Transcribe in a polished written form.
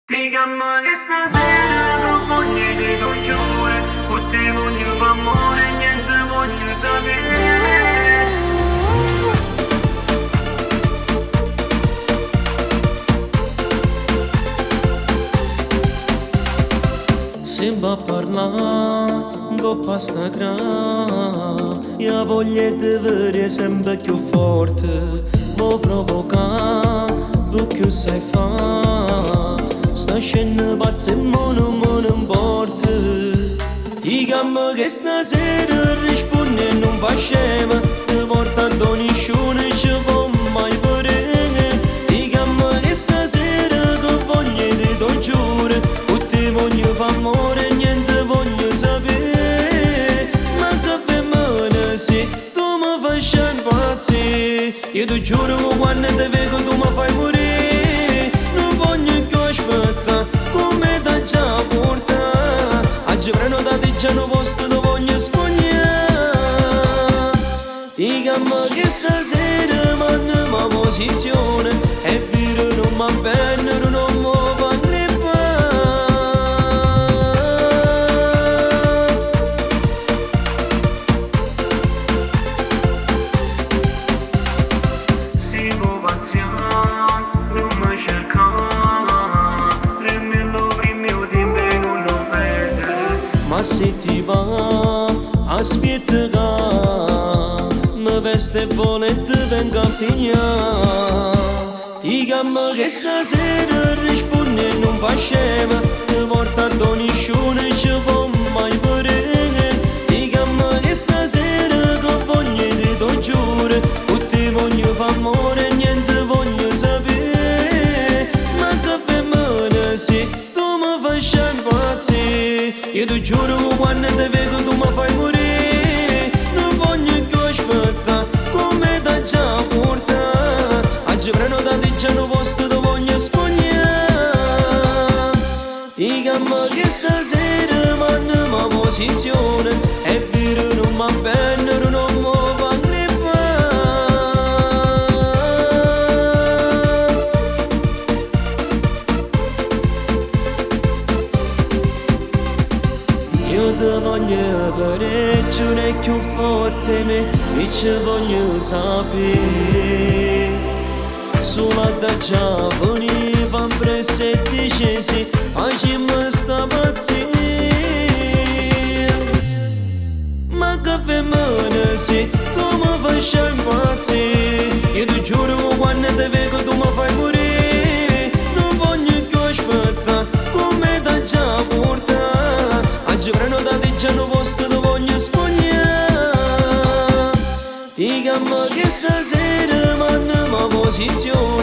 Digamma che stasera non voglio di congiure, con te voglio fa amore, niente voglio sapere. Se va parlare, coppa sta gra, io voglio di vedere sempre più forte, vuoi provocare, più sai fa. Sta scena pazza e non importa. Diciamo che stasera risponde e non fa scema, ti porta a nessuno ci può mai vedere. Diciamo che stasera che voglio di tu giuro, con te voglio fa amore e niente voglio sapere. Ma che femmina sei, tu mi fai impazzire. Io ti giuro che quando ti vedo tu mi fai morire. Non voglio più aspettare come da già porta. Oggi prenotate già un posto dove voglio spogliare. Diciamo che stasera mandiamo a posizione, è vero non mi bene, non mi fa Non mi cercare, prendilo prima io ti prego non perdere. ma se ti va, aspetta che mi veste e vuole e ti venga a pigliare. Diciamo che stasera risponde e non fa scema, ti porta a nessuno ci può mai vedere. Diciamo che stasera che voglio di tu giuro, con te voglio fa amore e niente voglio sapere. Ma che femmina sei, tu mi fai impazzire. Io ti giuro che quando ti vedo tu mi fai morire. Non voglio più aspettare come da già porta. Oggi prenotate già un posto dove voglio spogliare. Diciamo che stasera mandiamo a posizione, è vero non mi bene, non mi fa io ti voglio parecchio, non è più forte me, e ci voglio sapere. Sulla da già veniva presso e dicesi, facciamo sta pazzia. Ma che femmina sei, tu mi fai impazzire. Io ti giuro che quando ti vedo tu mi fai morire. Non voglio più aspettare come da già porta. Oggi prenotate già un posto dove voglio spogliare. Diciamo che stasera mandiamo a posizione,